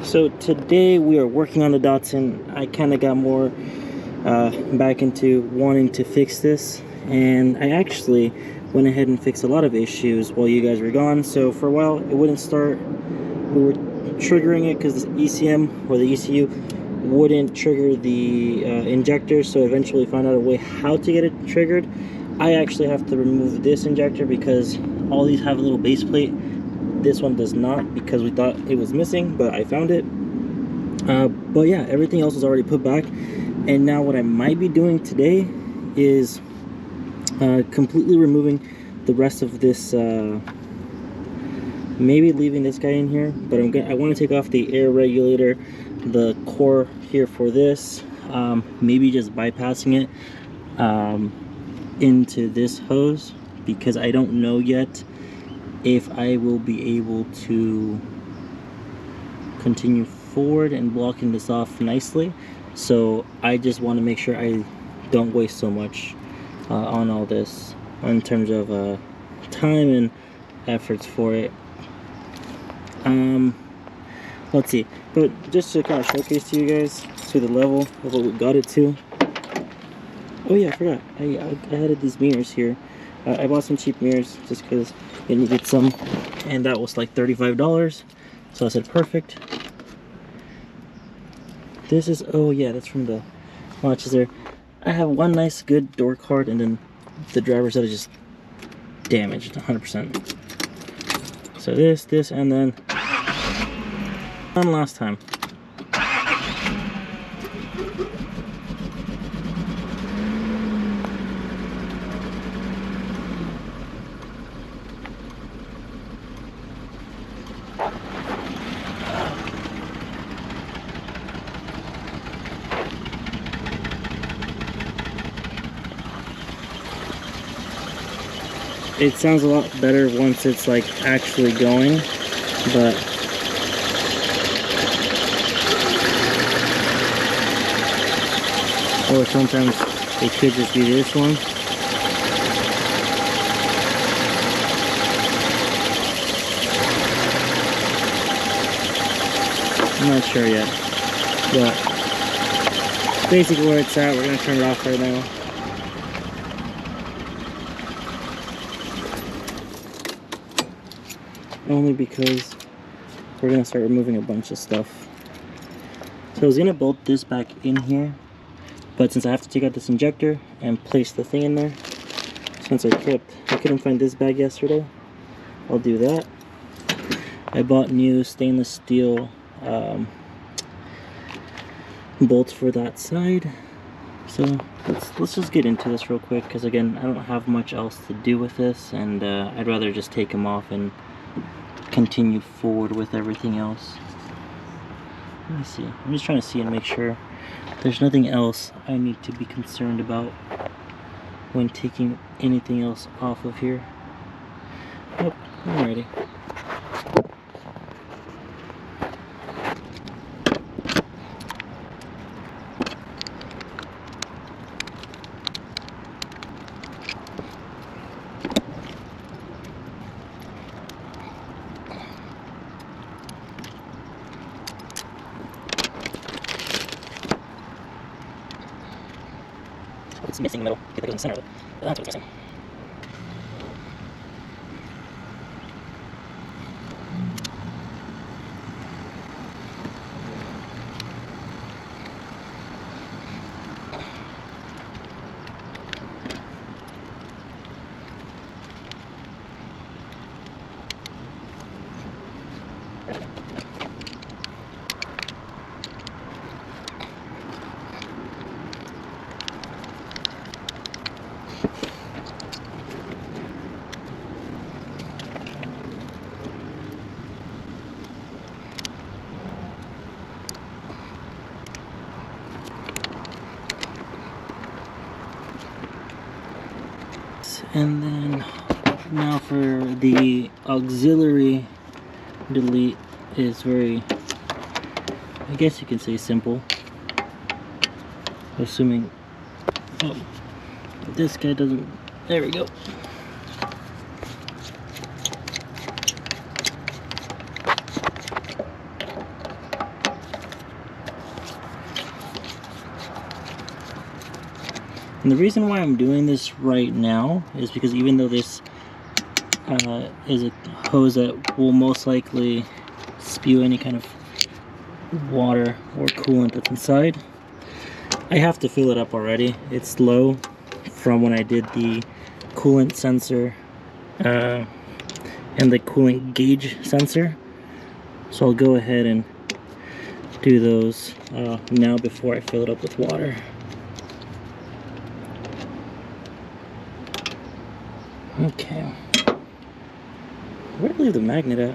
So today we are working on the Datsun. I kind of got more back into wanting to fix this, and I actually went ahead and fixed a lot of issues while you guys were gone. So for a while it wouldn't start. We were triggering it because the ECM or the ECU wouldn't trigger the injector, so eventually found out a way how to get it triggered. I actually have to remove this injector because all these have a little base plate. This one does not, because we thought it was missing, but I found it. But yeah, everything else was already put back. And now what I might be doing today is completely removing the rest of this, maybe leaving this guy in here, but I want to take off the air regulator, the core here for this, maybe just bypassing it into this hose, because I don't know yet if I will be able to continue forward and blocking this off nicely. So I just want to make sure I don't waste so much on all this in terms of time and efforts for it. Let's see, but just to kind of showcase to you guys to the level of what we got it to. Oh yeah, I forgot, I added these mirrors here. I bought some cheap mirrors just because I needed some, and that was like $35. So I said perfect. This is, oh yeah, that's from the watches there. I have one nice good door card, and then the driver's side is just damaged 100%. So this, and then one last time. It sounds a lot better once it's like actually going, but or sometimes it could just be this one. I'm not sure yet, but basically where it's at. We're gonna turn it off right now. Only because we're gonna start removing a bunch of stuff. So I was gonna bolt this back in here, but since I have to take out this injector and place the thing in there, since I couldn't find this bag yesterday, I'll do that. I bought new stainless steel bolts for that side. So let's just get into this real quick, because again, I don't have much else to do with this, and I'd rather just take them off and continue forward with everything else. Let me see. I'm just trying to see and make sure there's nothing else I need to be concerned about when taking anything else off of here. Nope, I'm ready. It's missing in the middle. Get that goes in the center of it. But that's what's missing. And then now for the auxiliary delete is very, I guess you can say, simple. Assuming, oh, this guy doesn't, there we go. And the reason why I'm doing this right now is because even though this is a hose that will most likely spew any kind of water or coolant that's inside, I have to fill it up already. It's low from when I did the coolant sensor and the coolant gauge sensor, so I'll go ahead and do those now before I fill it up with water. Okay, where did I leave the magnet at?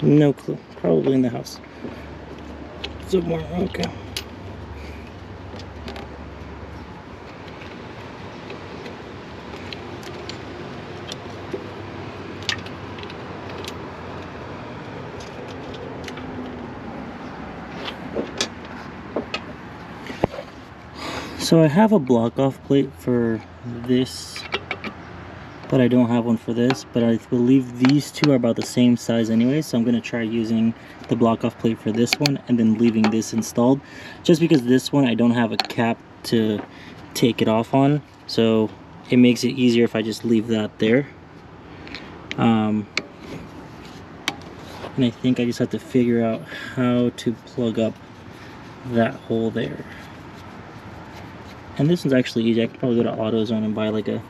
No clue. Probably in the house somewhere. Okay. So I have a block off plate for this, but I don't have one for this, but I believe these two are about the same size anyway, so I'm going to try using the block off plate for this one and then leaving this installed, just because this one I don't have a cap to take it off on, so it makes it easier if I just leave that there. And I think I just have to figure out how to plug up that hole there. And this one's actually easy. I could probably go to AutoZone and buy like a,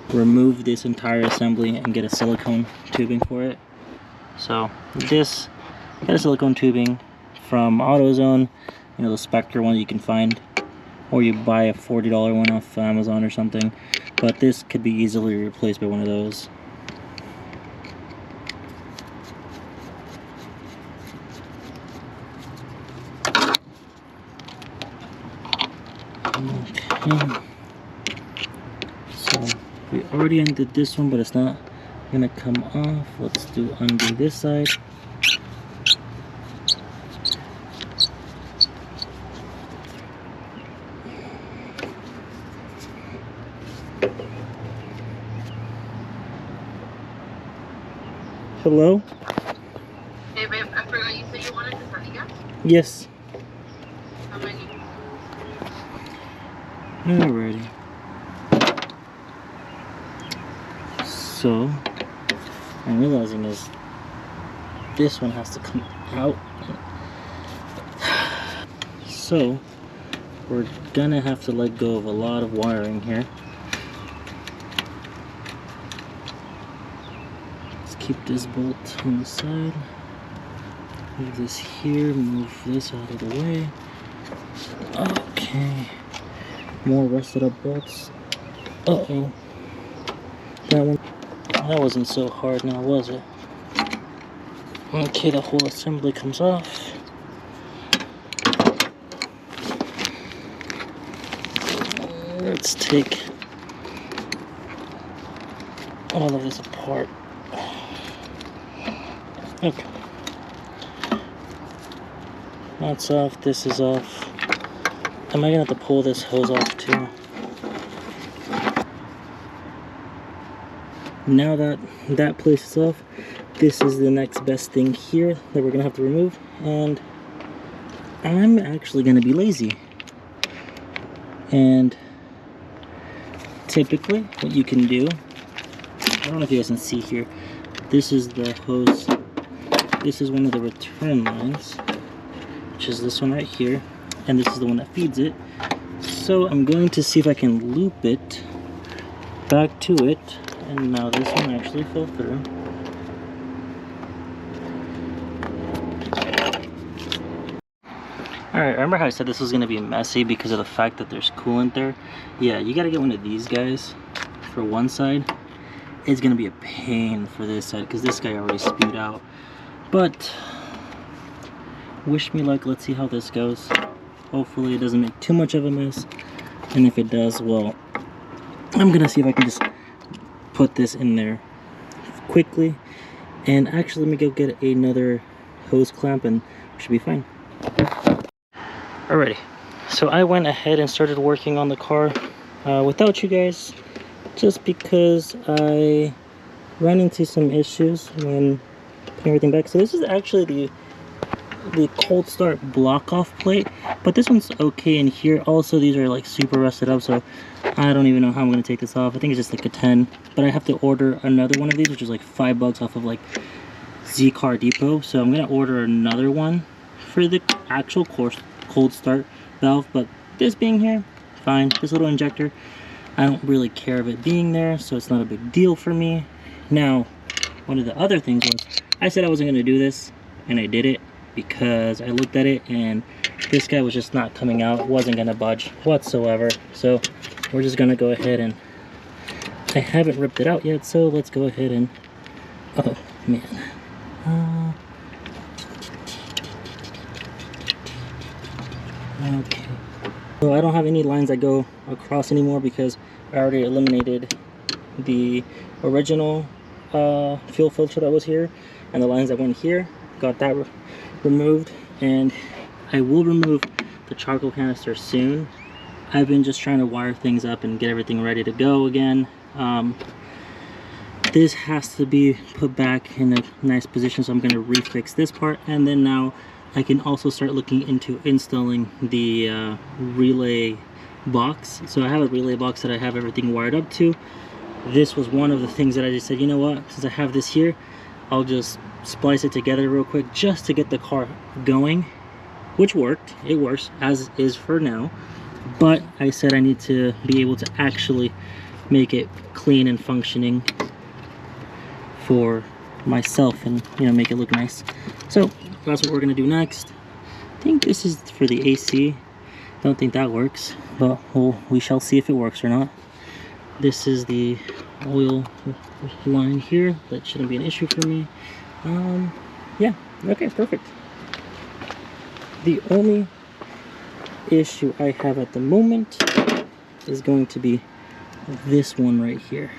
remove this entire assembly and get a silicone tubing for it. So this, got a silicone tubing from AutoZone, you know, the Spectre one you can find, or you buy a $40 one off Amazon or something, but this could be easily replaced by one of those. Okay, so we already undid this one, but it's not gonna come off. Let's undo this side. Hello? Hey babe, I forgot you said you wanted to study gas? Yes. How many? Alrighty. So, I'm realizing is this one has to come out. So, we're gonna have to let go of a lot of wiring here. Let's keep this bolt on the side. Move this here, move this out of the way. Okay. More rusted up bolts. Uh-oh. That wasn't so hard now, was it? Okay, the whole assembly comes off. Let's take all of this apart. Okay. That's off, this is off. Am I gonna have to pull this hose off too? Now that that place is off, this is the next best thing here that we're gonna have to remove, and I'm actually gonna be lazy. And typically what you can do, I don't know if you guys can see here, this is the hose, this is one of the return lines, which is this one right here, and this is the one that feeds it. So I'm going to see if I can loop it back to it, and now this one actually fell through. Alright, remember how I said this was going to be messy because of the fact that there's coolant there? Yeah, you got to get one of these guys for one side. It's going to be a pain for this side because this guy already spewed out. But, wish me luck. Let's see how this goes. Hopefully it doesn't make too much of a mess. And if it does, well, I'm going to see if I can just put this in there quickly. And actually, let me go get another hose clamp and we should be fine. Alrighty, so I went ahead and started working on the car without you guys, just because I ran into some issues when putting everything back. So this is actually the cold start block off plate, but this one's okay in here. Also, these are like super rusted up, so I don't even know how I'm gonna take this off. I think it's just like a 10, but I have to order another one of these, which is like $5 off of like Z Car Depot. So I'm gonna order another one for the actual cold start valve. But this being here, fine. This little injector, I don't really care of it being there, so it's not a big deal for me. Now, one of the other things was, I said I wasn't gonna do this, and I did it because I looked at it and this guy was just not coming out, wasn't gonna budge whatsoever. So we're just gonna go ahead and, I haven't ripped it out yet, so let's go ahead and, oh man. Okay. So I don't have any lines that go across anymore because I already eliminated the original fuel filter that was here, and the lines that went here, got that removed, and I will remove the charcoal canister soon. I've been just trying to wire things up and get everything ready to go again. This has to be put back in a nice position, so I'm going to refix this part, and then now I can also start looking into installing the relay box. So I have a relay box that I have everything wired up to. This was one of the things that I just said, you know what, since I have this here, I'll just splice it together real quick just to get the car going, which worked. It works as is for now, but I said I need to be able to actually make it clean and functioning for myself, and you know, make it look nice. So that's what we're gonna do next. I think this is for the AC. Don't think that works, but we shall see if it works or not. This is the oil line here. That shouldn't be an issue for me. Yeah, okay, perfect. The only issue I have at the moment is going to be this one right here.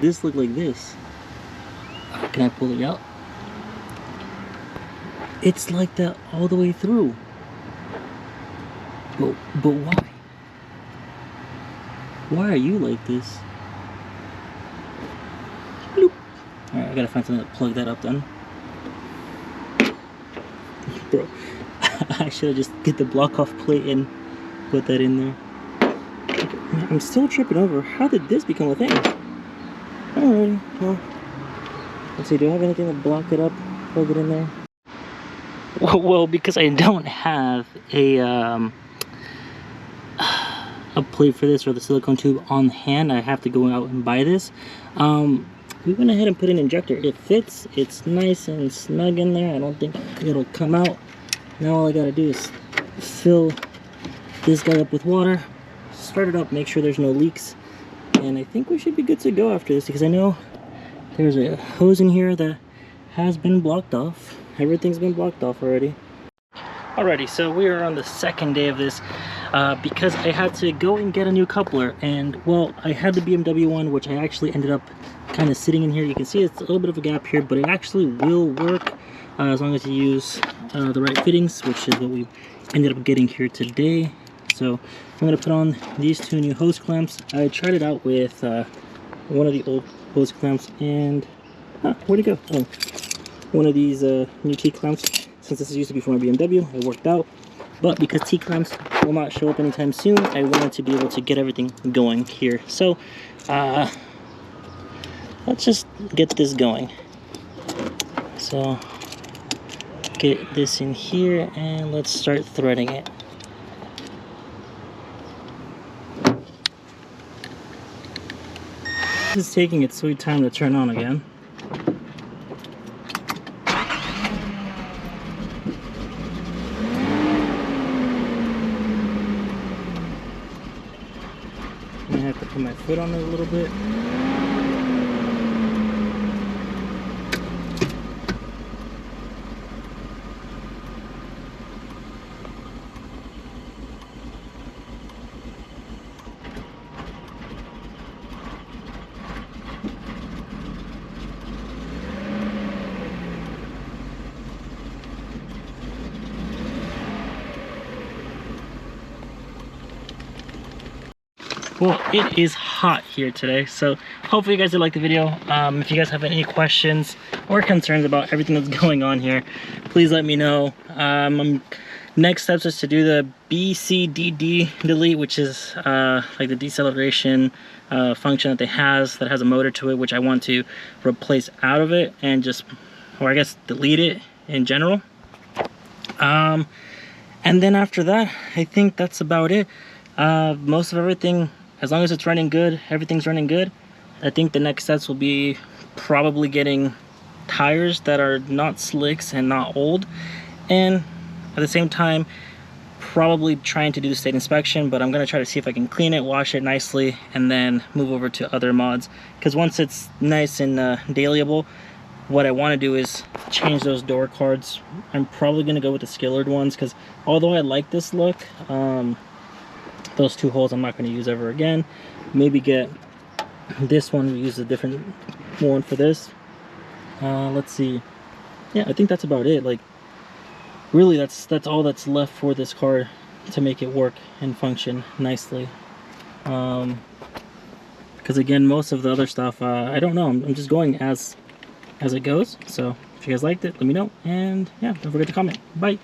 This looked like this. Can I pull it out? It's like that all the way through. But why? Why are you like this? Bloop. Alright, I gotta find something to plug that up then. Bro, I should have just get the block off plate and put that in there. I'm still tripping over. How did this become a thing? Alrighty, well, let's see, do I have anything to block it up? Plug it in there? Well, because I don't have a plate for this, or the silicone tube on hand, I have to go out and buy this. We went ahead and put an injector. It fits, it's nice and snug in there. I don't think it'll come out. Now all I gotta do is fill this guy up with water, start it up, make sure there's no leaks, and I think we should be good to go after this, because I know there's a hose in here that has been blocked off. Everything's been blocked off already. Alrighty, so we are on the second day of this because I had to go and get a new coupler, and well, I had the BMW one, which I actually ended up kind of sitting in here. You can see it's a little bit of a gap here, but it actually will work as long as you use the right fittings, which is what we ended up getting here today. So I'm going to put on these two new hose clamps. I tried it out with one of the old hose clamps, and where'd it go? Oh, one of these new T-clamps. Since this used to be for my BMW, it worked out. But because T-clamps will not show up anytime soon, I wanted to be able to get everything going here. So let's just get this going. So get this in here and let's start threading it. This is taking its sweet time to turn on again. I have to put my foot on it a little bit. Well, it is hot here today, so hopefully you guys did like the video. If you guys have any questions or concerns about everything that's going on here, please let me know. Next steps is to do the BCDD delete, which is like the deceleration function that they that has a motor to it, which I want to replace out of it and just, or I guess delete it in general. And then after that, I think that's about it. Most of everything, as long as it's running good, everything's running good. I think the next steps will be probably getting tires that are not slicks and not old, and at the same time probably trying to do the state inspection, but I'm going to try to see if I can clean it, wash it nicely, and then move over to other mods, because once it's nice and dailyable, what I want to do is change those door cards. I'm probably going to go with the skillered ones, because although I like this look, those 2 holes I'm not going to use ever again. Maybe get this one, use a different one for this. Let's see. Yeah, I think that's about it. Like, really, that's all that's left for this car to make it work and function nicely. Because again, most of the other stuff, I don't know. I'm just going as it goes. So if you guys liked it, let me know. And yeah, don't forget to comment. Bye.